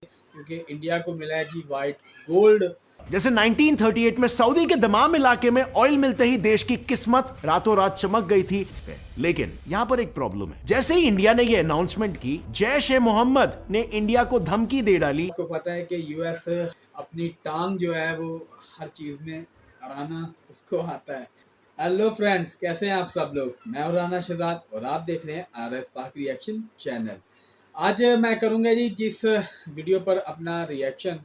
क्योंकि इंडिया को मिला है जी वाइट गोल्ड। जैसे 1938 में सऊदी के दमाम इलाके में ऑयल मिलते ही देश की किस्मत रातों रात चमक गई थी। लेकिन यहां पर एक प्रॉब्लम है। जैसे ही इंडिया ने यह अनाउंसमेंट की, जैश ए मोहम्मद ने इंडिया को धमकी दे डाली। आपको पता है कि यूएस अपनी टांग जो है वो हर चीज में अड़ाना उसको आता है। हेलो फ्रेंड्स, कैसे हैं आप सब लोग? मैं हूं राना शहजाद और आप देख रहे हैं आरएस पाक रिएक्शन चैनल। आज मैं करूंगा जी जिस वीडियो पर अपना रिएक्शन,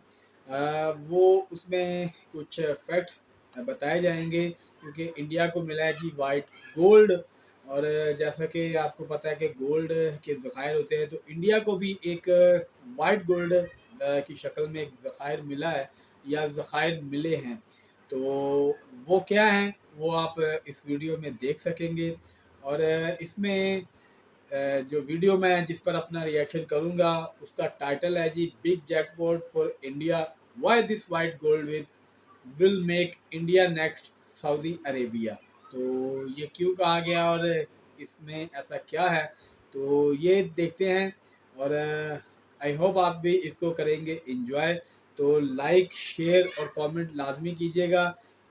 वो उसमें कुछ फैक्ट्स बताए जाएंगे क्योंकि इंडिया को मिला है जी वाइट गोल्ड। और जैसा कि आपको पता है कि गोल्ड के ज़खायर होते हैं, तो इंडिया को भी एक वाइट गोल्ड की शक्ल में एक ज़खायर मिला है या ज़खायर मिले हैं। तो वो क्या हैं वो आप इस वीडियो में देख सकेंगे। और इसमें जो वीडियो मैं जिस पर अपना रिएक्शन करूंगा उसका टाइटल है the big jackpot for India, why this white gold will make India next Saudi Arabia. तो ये क्यों कहा गया और इसमें ऐसा क्या है, तो ये देखते हैं। और आई होप आप भी इसको करेंगे एंजॉय। तो लाइक शेयर और कमेंट लाजमी कीजिएगा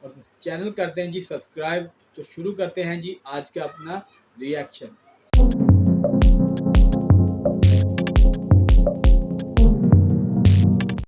और चैनल करते हैं जी सब्सक्राइब। तो शुरू करते हैं जी आज का अपना रिएक्शन।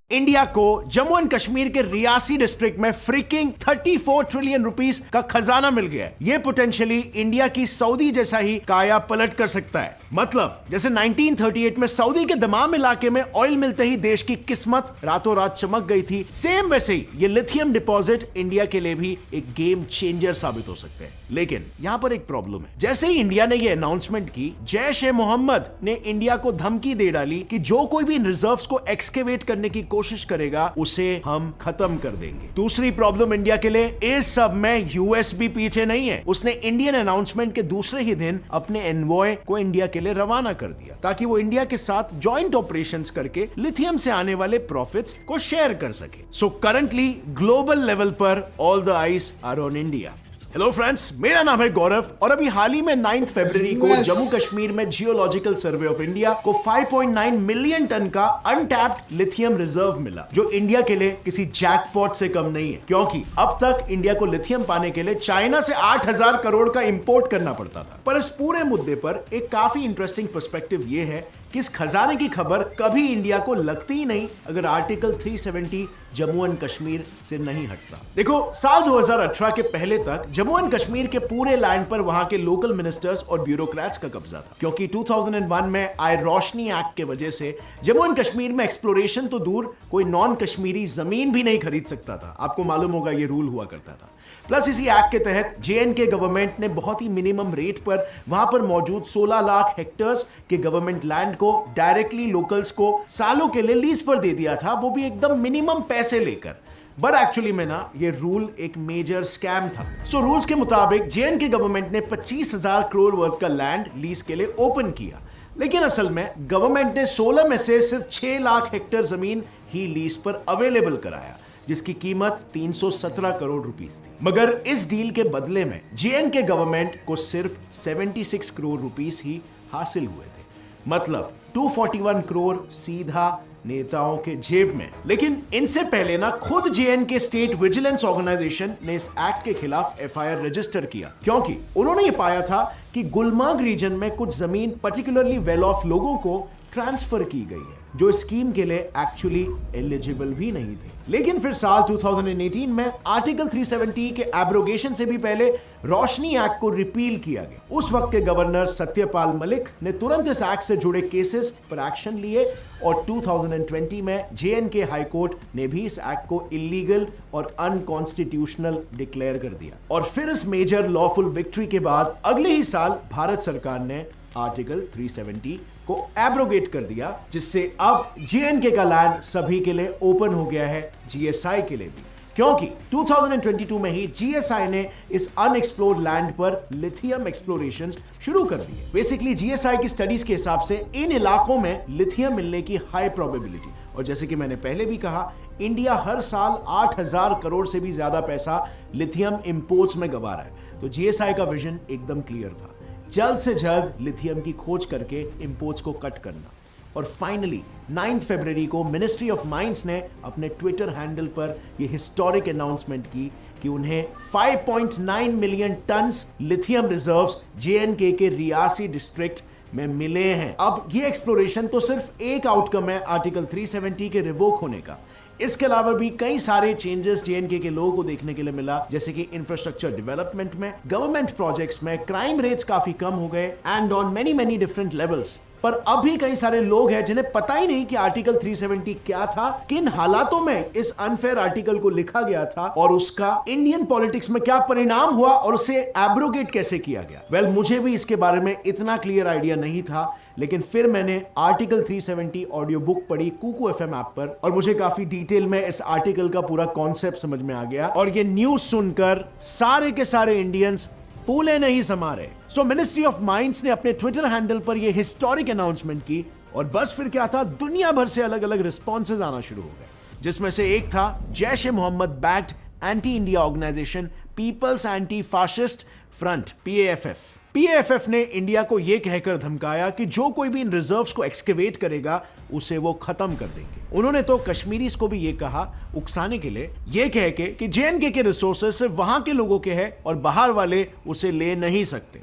इंडिया को जम्मू एंड कश्मीर के रियासी डिस्ट्रिक्ट में फ्रीकिंग 34 ट्रिलियन रुपीस का खजाना मिल गया है। ये पोटेंशियली इंडिया की सऊदी जैसा ही काया पलट कर सकता है। मतलब जैसे 1938 में सऊदी के दमाम इलाके में ऑयल मिलते ही देश की किस्मत रातों रात चमक गई थी, सेम वैसे ही ये लिथियम डिपॉजिट इंडिया के लिए भी एक गेम चेंजर साबित हो सकते हैं। लेकिन यहां पर एक प्रॉब्लम है। जैसे ही इंडिया ने ये अनाउंसमेंट की, जैश ए मोहम्मद ने इंडिया को धमकी दे डाली कि जो कोई भी रिजर्व्स को एक्सकेवेट करने की कोशिश करेगा उसे हम खत्म कर देंगे। दूसरी प्रॉब्लम इंडिया के लिए, इस सब में यूएस भी पीछे नहीं है। उसने इंडियन अनाउंसमेंट के दूसरे ही दिन अपने एनवॉय को इंडिया के लिए रवाना कर दिया ताकि वो इंडिया के साथ जॉइंट ऑपरेशंस करके लिथियम से आने वाले प्रॉफिट्स को शेयर कर सके। सो करंटली ग्लोबल लेवल पर all the eyes are on India. Hello friends, मेरा नाम है गौरव और अभी हाल ही में 9 फरवरी को जम्मू कश्मीर में जियोलॉजिकल सर्वे ऑफ इंडिया को 5.9 मिलियन टन का अनटैप्ड लिथियम रिजर्व मिला, जो इंडिया के लिए किसी जैकपॉट से कम नहीं है, क्योंकि अब तक इंडिया को लिथियम पाने के लिए चाइना से 8,000 करोड़ का इंपोर्ट करना पड़ता था। पर इस पूरे मुद्दे पर एक काफी इंटरेस्टिंग पर्सपेक्टिव ये है कि इस खजाने की खबर कभी इंडिया को लगती ही नहीं अगर आर्टिकल 370 जम्मू एंड कश्मीर से नहीं हटता। देखो, साल 2018 के पहले तक जम्मू एंड कश्मीर के पूरे लैंड पर वहां के लोकल मिनिस्टर्स और ब्यूरोक्रेट्स का कब्जा था, क्योंकि 2001 में आए रोशनी एक्ट के वजह से जम्मू एंड कश्मीर में एक्सप्लोरेशन तो दूर, कोई नॉन कश्मीरी जमीन भी नहीं खरीद सकता था। आपको मालूम होगा ये रूल हुआ करता था। प्लस इसी एक्ट के तहत जेएनके गवर्नमेंट ने बहुत ही मिनिमम रेट पर वहां पर मौजूद 16 लाख हेक्टर्स के गवर्नमेंट लैंड को डायरेक्टली लोकल्स को सालों के लिए लीज पर दे दिया था, वो भी एकदम मिनिमम पैसे लेकर। बट एक्चुअली में ना, ये रूल एक मेजर स्कैम था। सो रूल्स के मुताबिक जेएनके गवर्नमेंट ने 25,000 करोड़ वर्थ का लैंड लीज के लिए ओपन किया, लेकिन असल में गवर्नमेंट ने 16 में से सिर्फ 6 लाख हेक्टर जमीन ही लीज पर अवेलेबल कराया, जिसकी कीमत 317 करोड़ रुपीस थी। मगर इस डील के बदले में जेएनके गवर्नमेंट को सिर्फ 76 करोड़ रुपीस ही हासिल हुए थे। मतलब 241 करोड़ सीधा नेताओं के जेब में। लेकिन इनसे पहले ना, खुद जेएनके स्टेट विजिलेंस ऑर्गेनाइजेशन ने इस एक्ट के खिलाफ एफआईआर रजिस्टर किया, क्योंकि उन्होंने ये पाया था कि गुलमर्ग रीजन में कुछ जमीन पर्टिकुलरली वेल ऑफ लोगों को ट्रांसफर की गई है, जो स्कीम के लिए एक्चुअली एलिजिबल भी नहीं थे। लेकिन फिर साल 2018 में आर्टिकल 370 के एब्रोगेशन से भी पहले रोशनी एक्ट को रिपील किया गया। उस वक्त के गवर्नर सत्यपाल मलिक ने तुरंत इस एक्ट से जुड़े केसेस पर एक्शन लिए और 2020 में जेएनके हाई कोर्ट ने भी इस एक्ट को इलीगल और अनकॉन्स्टिट्यूशनल डिक्लेयर कर दिया। और फिर इस मेजर लॉफुल विक्ट्री के बाद अगले ही साल भारत सरकार ने आर्टिकल 370 को एब्रोगेट कर दिया, जिससे अब जेएनके का लैंड सभी के लिए ओपन हो गया है, जीएसआई के लिए भी, क्योंकि 2022 में ही जीएसआई ने इस अनएक्सप्लोर्ड लैंड पर लिथियम एक्सप्लोरेशन शुरू कर दिए। बेसिकली जीएसआई की स्टडीज के हिसाब से इन इलाकों में लिथियम मिलने की हाई प्रोबेबिलिटी, और जैसे कि मैंने पहले भी कहा, इंडिया हर साल 8,000 करोड़ से भी ज्यादा पैसा लिथियम इंपोर्ट्स में गंवा रहा है। तो जीएसआई का विजन एकदम क्लियर था, जल्द से जल्द लिथियम की खोज करके इंपोर्ट्स को कट करना। और फाइनली 9 फरवरी को मिनिस्ट्री ऑफ माइंस ने अपने ट्विटर हैंडल पर यह हिस्टोरिक अनाउंसमेंट की कि उन्हें 5.9 million turns lithium reserves JNK के रियासी डिस्ट्रिक्ट में मिले हैं। अब ये एक्सप्लोरेशन तो सिर्फ एक आउटकम है आर्टिकल 370 के रिवोक होने का। इसके अलावा भी कई सारे चेंजेस जेएनके के लोगों को देखने के लिए मिला, जैसे कि इंफ्रास्ट्रक्चर डेवलपमेंट में, गवर्नमेंट प्रोजेक्ट्स में, क्राइम रेट्स काफी कम हो गए and on many different levels. पर अभी कई सारे लोग हैं जिन्हें पता ही नहीं कि आर्टिकल 370 क्या था, किन हालातों में इस अनफेयर आर्टिकल को लिखा गया था और उसका इंडियन पॉलिटिक्स में क्या परिणाम हुआ और उसे एब्रोगेट कैसे किया गया। वेल, मुझे भी इसके बारे में इतना क्लियर आइडिया नहीं था, लेकिन फिर मैंने आर्टिकल 370 ऑडियो बुक पढ़ी कुकू एफएम ऐप पर और मुझे काफी डिटेल में इस आर्टिकल का पूरा कॉन्सेप्ट समझ में आ गया और ये न्यूज सुनकर सारे के सारे इंडियंस फूले नहीं समा रहे। सो मिनिस्ट्री ऑफ माइंस ने अपने ट्विटर हैंडल पर यह हिस्टोरिक अनाउंसमेंट की और बस फिर क्या था, दुनिया भर से अलग अलग रिस्पॉन्सेज आना शुरू हो गए, जिसमें से एक था Jaish e Mohammed backed anti India organisation Peoples Anti Fascist Front PAFF. PAFF ने इंडिया को यह कहकर धमकाया कि जो कोई भी इन रिजर्व्स को एक्सकेवेट करेगा उसे वो खत्म कर देंगे। उन्होंने तो कश्मीरीज को भी यह कहा उकसाने के लिए, यह कह के कि जेएनके के रिसोर्सेज सिर्फ वहां के लोगों के हैं और बाहर वाले उसे ले नहीं सकते।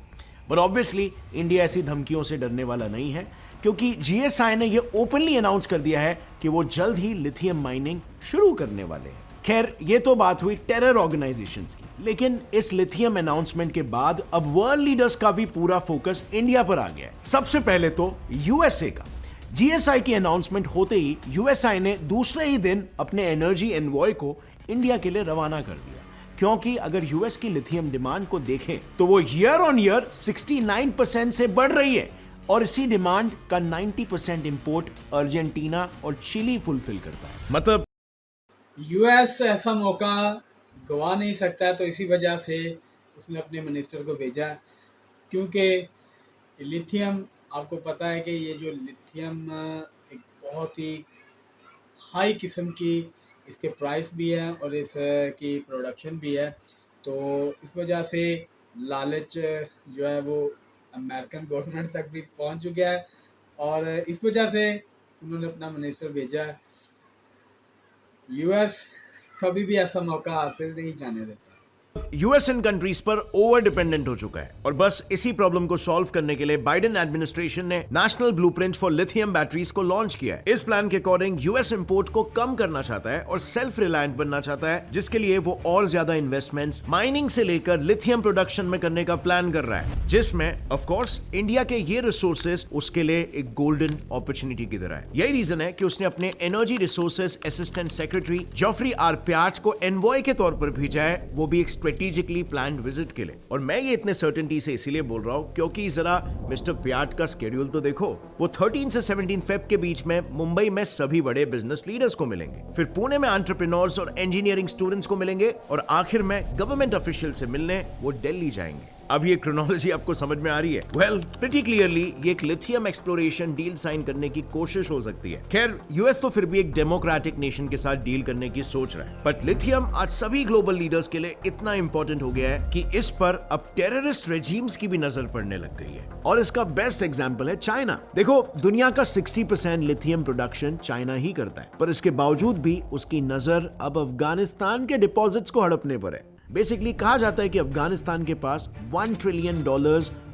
पर ऑब्वियसली इंडिया ऐसी धमकियों से डरने वाला नहीं है, क्योंकि जीएसआई ने यह ओपनली अनाउंस कर दिया है कि वो जल्द ही लिथियम माइनिंग शुरू करने वाले हैं। खैर, ये तो बात हुई टेरर ऑर्गेनाइजेशंस की, लेकिन इस लिथियम अनाउंसमेंट के बाद अब वर्ल्ड लीडर्स का भी पूरा फोकस इंडिया पर आ गया है। सबसे पहले तो यूएसए का। जीएसआई की अनाउंसमेंट होते ही यूएसआई ने दूसरे ही दिन अपने एनर्जी एनवॉय को इंडिया के लिए रवाना कर दिया, क्योंकि अगर यूएस की लिथियम डिमांड को देखें तो वो ईयर ऑन ईयर 69% से बढ़ रही है और इसी डिमांड का 90% इंपोर्ट अर्जेंटीना और चिली फुलफिल करता है। मतलब यूएस ऐसा मौका गवा नहीं सकता है, तो इसी वजह से उसने अपने मिनिस्टर को भेजा, क्योंकि लिथियम, आपको पता है कि ये जो लिथियम एक बहुत ही हाई किस्म की इसके प्राइस भी है और इसकी प्रोडक्शन भी है, तो इस वजह से लालच जो है वो अमेरिकन गवर्नमेंट तक भी पहुंच चुका है और इस वजह से उन्होंने अपना मिनिस्टर भेजा है। यूएस कभी भी ऐसा मौका हासिल नहीं जाने देता। यूएस इन कंट्रीज पर ओवर डिपेंडेंट हो चुका है और बस इसी प्रॉब्लम को सॉल्व करने के लिए बाइडेन एडमिनिस्ट्रेशन ने national blueprint for lithium batteries को लॉन्च किया है। इस प्लान के अकॉर्डिंग यूएस इंपोर्ट को कम करना चाहता है और सेल्फ रिलायंट बनना चाहता है, जिसके लिए वो और ज्यादा इन्वेस्टमेंट्स माइनिंग से लेकर लिथियम प्रोडक्शन में करने का प्लान कर रहा है, जिसमें ऑफ कोर्स इंडिया के ये रिसोर्सेज उसके लिए एक गोल्डन अपॉर्चुनिटी की तरह है। यही रीजन है कि उसने अपने energy resources assistant secretary Geoffrey R Pyatt को एनवॉय के तौर पर भेजा है, वो भी एक स्ट्रेटेजिकली प्लान्ड विजिट के लिए। और मैं ये इतने सर्टेनिटी से इसीलिए बोल रहा हूं क्योंकि जरा मिस्टर प्याट का स्केड्यूल तो देखो। वो 13 से 17 फेब के बीच में मुंबई में सभी बड़े बिजनेस लीडर्स को मिलेंगे, फिर पुणे में एंटरप्रेन्योर्स और इंजीनियरिंग स्टूडेंट्स को मिलेंगे और आखिर में गवर्नमेंट ऑफिशियल से मिलने वो दिल्ली जाएंगे। अब ये क्रोनोलॉजी आपको समझ में आ रही है? वेल, प्रीटी क्लियरली ये एक लिथियम एक्सप्लोरेशन डील साइन करने की कोशिश हो सकती है। खैर, यूएस तो फिर भी एक डेमोक्रेटिक नेशन के साथ डील करने की सोच रहा है, बट लिथियम आज सभी ग्लोबल लीडर्स के लिए इतना इंपॉर्टेंट हो गया है कि इस पर अब टेररिस्ट रेजिम्स की भी नजर पड़ने लग गई है और इसका बेस्ट एग्जांपल है चाइना। देखो, दुनिया का 60% लिथियम प्रोडक्शन चाइना ही करता है, पर इसके बावजूद भी उसकी नजर अब अफगानिस्तान के डिपॉजिट्स को हड़पने पर है। बेसिकली कहा जाता है कि अफगानिस्तान के पास $1 ट्रिलियन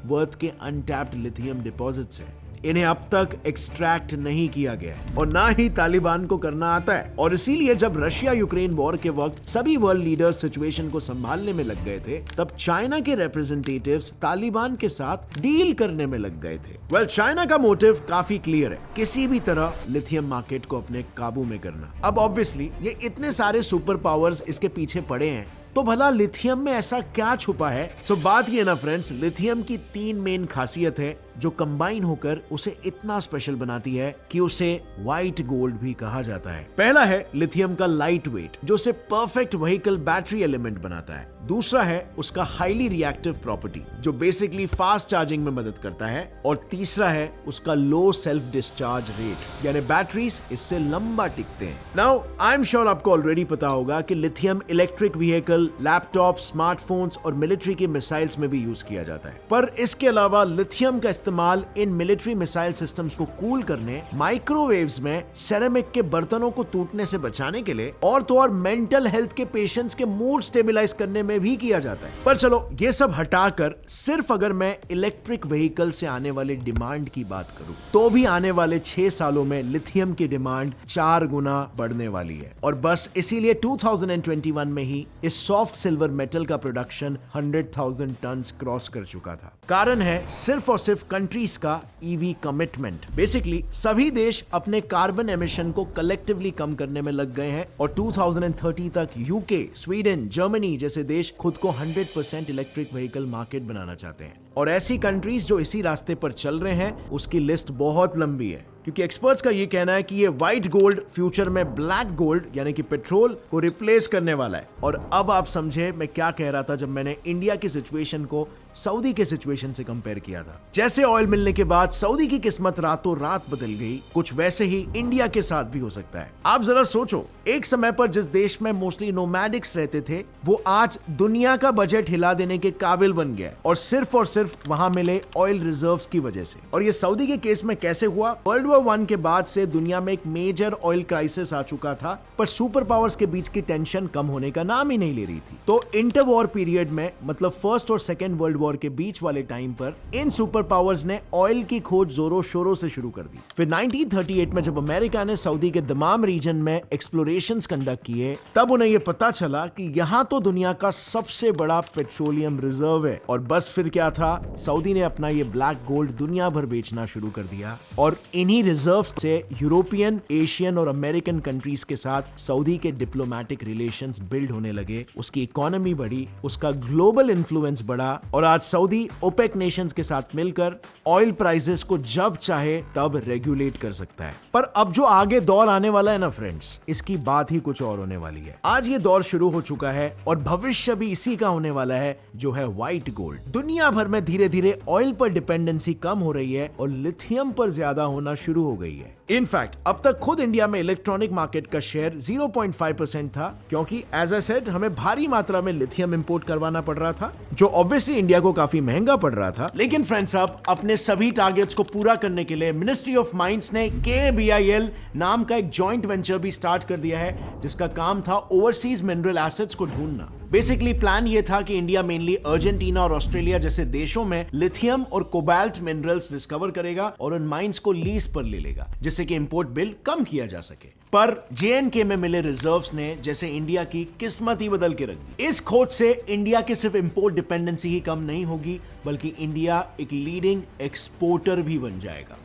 वर्थ के अनटैप्ड लिथियम डिपॉजिट्स हैं। इन्हें अब तक एक्सट्रैक्ट नहीं किया गया है और ना ही तालिबान को करना आता है, और इसीलिए जब रशिया यूक्रेन वॉर के वक्त सभी वर्ल्ड लीडर्स सिचुएशन को संभालने में लग गए थे, तब चाइना के रिप्रेजेंटेटिव्स तालिबान के साथ डील करने में लग गए थे। वेल, चाइना का मोटिव काफी क्लियर है, किसी भी तरह लिथियम मार्केट को अपने काबू में करना। अब ऑब्वियसली ये इतने सारे सुपर पावर्स इसके पीछे पड़े हैं, तो भला लिथियम में ऐसा क्या छुपा है? सो बात ये ना फ्रेंड्स, लिथियम की 3 मेन खासियत है जो कंबाइन होकर उसे इतना स्पेशल बनाती है कि उसे व्हाइट गोल्ड भी कहा जाता है। पहला है लिथियम का लाइट वेट, जो उसे परफेक्ट व्हीकल बैटरी एलिमेंट बनाता है। दूसरा है उसका हाईली रिएक्टिव प्रॉपर्टी, जो बेसिकली फास्ट चार्जिंग में मदद करता है। और तीसरा है उसका लो सेल्फ डिस्चार्ज रेट, यानी बैटरीज इससे लंबा टिकते हैं। नाउ आई एम श्योर आपको ऑलरेडी पता होगा कि lithium electric vehicle, laptop, smartphones और मिलिट्री के मिसाइल्स में भी यूज किया जाता है, पर इसके अलावा लिथियम का इस्तेमाल इस्तेमाल इन मिलिट्री मिसाइल सिस्टम्स को कूल करने, माइक्रोवेव्स में सेरेमिक के बर्तनों को टूटने से बचाने के लिए और तो और मेंटल हेल्थ के पेशेंट्स के मूड स्टेबलाइज करने में भी किया जाता है। पर चलो ये सब हटाकर सिर्फ अगर मैं इलेक्ट्रिक व्हीकल से आने वाले डिमांड की बात करूं तो भी आने वाले 6 सालों में लिथियम की डिमांड 4 गुना बढ़ने वाली है। और बस इसीलिए 2021 में ही इस सॉफ्ट सिल्वर मेटल का प्रोडक्शन 100,000 टन क्रॉस कर चुका था। कारण है सिर्फ और सिर्फ कंट्रीज का ईवी कमिटमेंट। बेसिकली सभी देश अपने कार्बन एमिशन को कलेक्टिवली कम करने में लग गए हैं और 2030 तक यूके, स्वीडन, जर्मनी जैसे देश खुद को 100% इलेक्ट्रिक व्हीकल मार्केट बनाना चाहते हैं। और ऐसी कंट्रीज जो इसी रास्ते पर चल रहे हैं उसकी लिस्ट बहुत लंबी है, क्योंकि एक्सपर्ट्स का ये कहना है कि ये व्हाइट गोल्ड फ्यूचर में ब्लैक गोल्ड यानी कि पेट्रोल को रिप्लेस करने वाला है। और अब आप समझे मैं क्या कह रहा था जब मैंने इंडिया की सिचुएशन को सऊदी के सिचुएशन से कंपेयर किया था। जैसे ऑयल मिलने के बाद सऊदी की किस्मत रातों रात बदल गई, कुछ वैसे ही इंडिया के साथ भी हो सकता है। आप जरा सोचो, एक समय पर जिस देश में मोस्टली नोमैडिक्स रहते थे वो आज दुनिया का बजट हिला देने के काबिल बन गया और सिर्फ वहां मिले ऑयल रिजर्व्स की वजह से। और ये सऊदी के केस में कैसे हुआ? वर्ल्ड वॉर 1 के बाद से दुनिया में एक मेजर ऑयल क्राइसिस आ चुका था, पर सुपर पावर्स के बीच की टेंशन कम होने का नाम ही नहीं ले रही थी। तो इंटर वॉर पीरियड में, मतलब फर्स्ट और सेकेंड वर्ल्ड वॉर के बीच वाले टाइम पर इन सुपर पावर्स ने ऑयल की खोज जोरों शोरों से शुरू कर दी। फिर 1938 में जब अमेरिका ने सऊदी के दमाम रीजन में एक्सप्लोरेशंस कंडक्ट किए, तब उन्हें यह पता चला कि यहां तो दुनिया का सबसे बड़ा पेट्रोलियम रिजर्व है। और बस फिर क्या था, सऊदी ने अपना ये ब्लैक गोल्ड दुनिया भर बेचना शुरू कर दिया और इन्हीं रिजर्व्स से यूरोपियन, एशियन और अमेरिकन कंट्रीज के साथ सऊदी के डिप्लोमेटिक रिलेशंस बिल्ड होने लगे। उसकी इकोनॉमी बढ़ी, उसका ग्लोबल इन्फ्लुएंस बढ़ा और आज सऊदी ओपेक नेशंस के साथ मिलकर ऑयल प्राइसेस को जब चाहे तब रेगुलेट कर सकता है। पर अब जो आगे दौर आने वाला है ना फ्रेंड्स, इसकी बात ही कुछ और होने वाली है। आज ये दौर शुरू हो चुका है और भविष्य भी इसी का होने वाला है, जो है व्हाइट गोल्ड। दुनिया भर में धीरे धीरे ऑयल पर डिपेंडेंसी कम हो रही है और लिथियम पर ज्यादा होना शुरू हो गई है। इनफैक्ट अब तक खुद इंडिया में इलेक्ट्रॉनिक मार्केट का शेयर 0.5% था, क्योंकि एज आई सेड हमें भारी मात्रा में लिथियम इंपोर्ट करवाना पड़ रहा था, जो ऑब्वियसली इंडिया को काफी महंगा पड़ रहा था। लेकिन फ्रेंड्स, अब अपने सभी टारगेट्स को पूरा करने के लिए मिनिस्ट्री ऑफ माइंस ने KBIL नाम का एक जॉइंट वेंचर भी स्टार्ट कर दिया है, जिसका काम था ओवरसीज मिनरल एसेट्स को ढूंढना। बेसिकली प्लान ये था कि इंडिया मेनली अर्जेंटीना और ऑस्ट्रेलिया जैसे देशों में लिथियम और कोबाल्ट मिनरल्स डिस्कवर करेगा और उन माइंस को लीज पर ले लेगा, जिससे कि इंपोर्ट बिल कम किया जा सके। पर JNK में मिले रिजर्व्स ने जैसे इंडिया की किस्मत ही बदल के रख दी। इस खोज से इंडिया की सिर्फ इंपोर्ट डिपेंडेंसी ही कम नहीं होगी, बल्कि इंडिया एक लीडिंग एक्सपोर्टर भी बन जाएगा।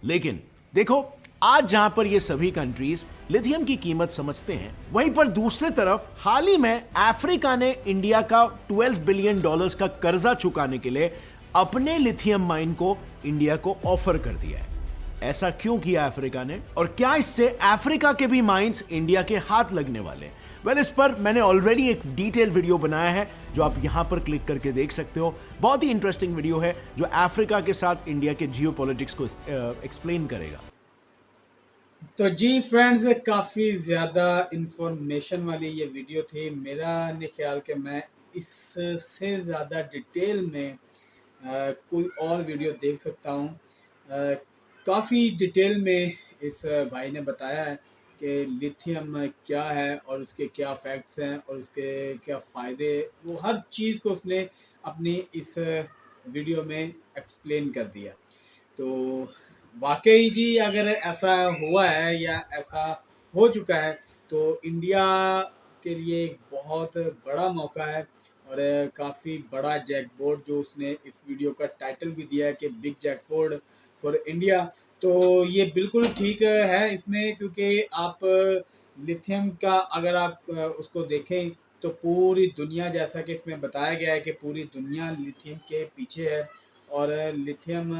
लेकिन देखो, आज जहां पर ये सभी कंट्रीज लिथियम की कीमत समझते हैं, वहीं पर दूसरी तरफ हाल ही में अफ्रीका ने इंडिया का $12 बिलियन का कर्जा चुकाने के लिए अपने लिथियम माइन को इंडिया को ऑफर कर दिया है। ऐसा क्यों किया अफ्रीका ने, और क्या इससे अफ्रीका के भी माइंस इंडिया के हाथ लगने वाले हैं? वेल, इस पर मैंने ऑलरेडी एक डिटेल वीडियो बनाया है, जो आप यहां पर क्लिक करके देख सकते हो। बहुत ही इंटरेस्टिंग वीडियो है, जो अफ्रीका के साथ इंडिया के जियोपॉलिटिक्स को एक्सप्लेन करेगा। तो जी फ्रेंड्स, काफ़ी ज़्यादा इंफॉर्मेशन वाली ये वीडियो थी। मेरा नहीं ख्याल कि मैं इससे ज़्यादा डिटेल में कोई और वीडियो देख सकता हूँ। काफ़ी डिटेल में इस भाई ने बताया है कि लिथियम क्या है और उसके क्या फैक्ट्स हैं और उसके क्या फ़ायदे, वो हर चीज़ को उसने अपनी इस वीडियो में एक्सप्लेन कर दिया। तो वाकई जी, अगर ऐसा हुआ है या ऐसा हो चुका है तो इंडिया के लिए एक बहुत बड़ा मौका है और काफ़ी बड़ा जैकपॉट, जो उसने इस वीडियो का टाइटल भी दिया है कि बिग जैकपॉट फॉर इंडिया। तो ये बिल्कुल ठीक है इसमें, क्योंकि आप लिथियम का अगर आप उसको देखें तो पूरी दुनिया, जैसा कि इसमें बताया गया है कि पूरी दुनिया लिथियम के पीछे है। और लिथियम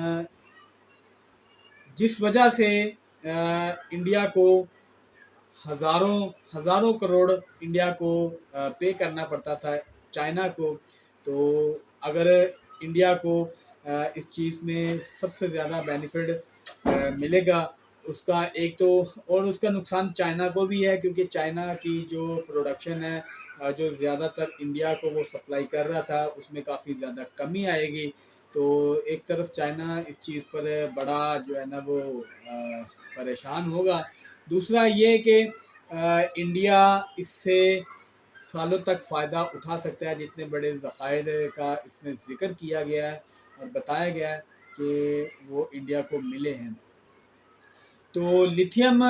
जिस वजह से इंडिया को हज़ारों करोड़ इंडिया को पे करना पड़ता था चाइना को, तो अगर इंडिया को इस चीज़ में सबसे ज़्यादा बेनिफिट मिलेगा, उसका एक तो, और उसका नुकसान चाइना को भी है, क्योंकि चाइना की जो प्रोडक्शन है जो ज़्यादातर इंडिया को वो सप्लाई कर रहा था, उसमें काफ़ी ज़्यादा कमी आएगी। तो एक तरफ चाइना इस चीज़ पर बड़ा जो है ना वो परेशान होगा, दूसरा ये कि इंडिया इससे सालों तक फ़ायदा उठा सकता है, जितने बड़े ज़खायर का इसमें ज़िक्र किया गया है और बताया गया है कि वो इंडिया को मिले हैं। तो लिथियम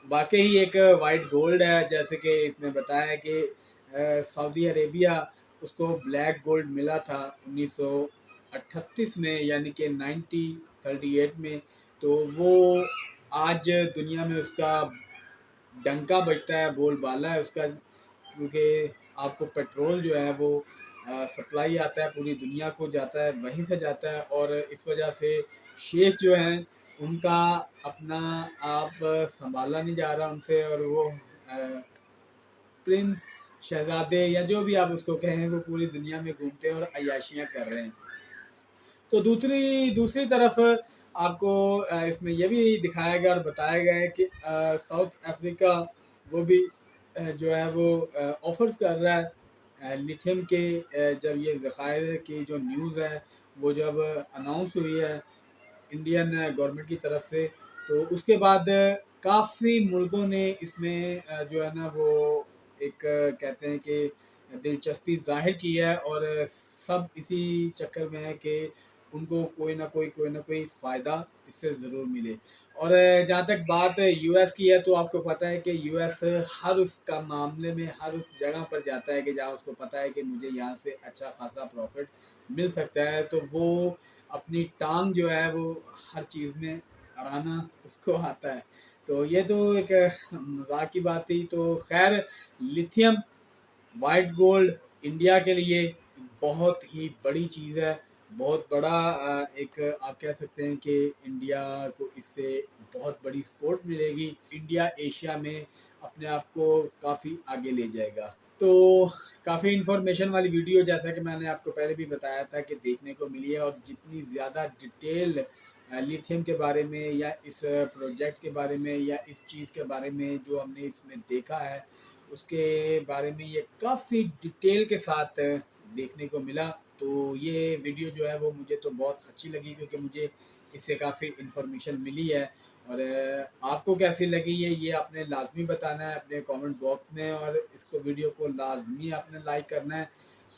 वाकई एक वाइट गोल्ड है, जैसे कि इसमें बताया है कि सऊदी अरेबिया उसको ब्लैक गोल्ड मिला था 1938 में, यानी कि 1938 में। तो वो आज दुनिया में उसका डंका बजता है, बोलबाला है उसका, क्योंकि आपको पेट्रोल जो है वो सप्लाई आता है पूरी दुनिया को, जाता है वहीं से जाता है, और इस वजह से शेख जो हैं उनका अपना आप संभाला नहीं जा रहा उनसे, और वो प्रिंस, शहजादे या जो भी आप उसको कहें, वो पूरी दुनिया में घूमते हैं और अय्याशियाँ कर रहे हैं। तो दूसरी दूसरी तरफ आपको इसमें यह भी दिखाया गया और बताया गया है कि साउथ अफ्रीका वो भी जो है वो ऑफर्स कर रहा है लिथियम के। जब ये ज़खायर की जो न्यूज़ है वो जब अनाउंस हुई है इंडियन गवर्नमेंट की तरफ से, तो उसके बाद काफ़ी मुल्कों ने इसमें जो है ना वो एक कहते हैं कि दिलचस्पी ज़ाहिर की है, और सब इसी चक्कर में है कि उनको कोई ना कोई फ़ायदा इससे ज़रूर मिले। और जहाँ तक बात यूएस की है, तो आपको पता है कि यूएस हर उसका मामले में हर उस जगह पर जाता है कि जहाँ उसको पता है कि मुझे यहाँ से अच्छा खासा प्रॉफिट मिल सकता है, तो वो अपनी टांग जो है वो हर चीज़ में अड़ाना उसको आता है। तो ये तो एक मजाक की बात थी। तो खैर, लिथियम वाइट गोल्ड इंडिया के लिए बहुत ही बड़ी चीज़ है, बहुत बड़ा एक आप कह सकते हैं कि इंडिया को इससे बहुत बड़ी सपोर्ट मिलेगी। इंडिया एशिया में अपने आप को काफ़ी आगे ले जाएगा। तो काफ़ी इन्फॉर्मेशन वाली वीडियो, जैसा कि मैंने आपको पहले भी बताया था कि देखने को मिली है, और जितनी ज़्यादा डिटेल लिथियम के बारे में या इस प्रोजेक्ट के बारे में या इस चीज़ के बारे में जो हमने इसमें देखा है, उसके बारे में ये काफ़ी डिटेल के साथ देखने को मिला। तो ये वीडियो जो है वो मुझे तो बहुत अच्छी लगी, क्योंकि मुझे इससे काफ़ी इन्फॉर्मेशन मिली है। और आपको कैसी लगी ये आपने लाजमी बताना है अपने कमेंट बॉक्स में, और इसको वीडियो को लाजमी आपने लाइक करना है।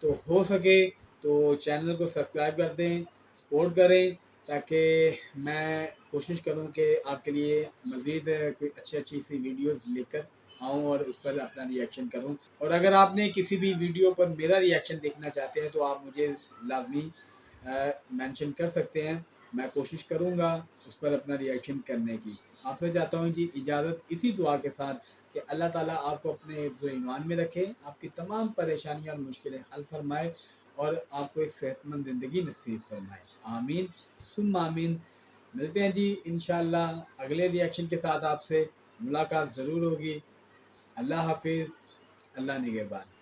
तो हो सके तो चैनल को सब्सक्राइब कर दें, सपोर्ट करें, ताकि मैं कोशिश करूं कि आपके लिए मज़ीद कोई अच्छी सी वीडियोस लेकर आऊँ और उस पर अपना रिएक्शन करूँ। और अगर आपने किसी भी वीडियो पर मेरा रिएक्शन देखना चाहते हैं, तो आप मुझे लाजमी मेंशन कर सकते हैं। मैं कोशिश करूँगा उस पर अपना रिएक्शन करने की। आपसे चाहता हूँ जी इजाज़त, इसी दुआ के साथ कि अल्लाह ताला आपको अपने हिफ्ज़ ईमान में रखे, आपकी तमाम परेशानियाँ और मुश्किलें हल फरमाए, और आपको एक सेहतमंद ज़िंदगी नसीब फरमाए। आमीन सुम्मा आमीन। मिलते हैं जी इंशाअल्लाह अगले रिएक्शन के साथ, आपसे मुलाकात ज़रूर होगी। अल्लाह हाफिज़, अल्लाह निगहबान।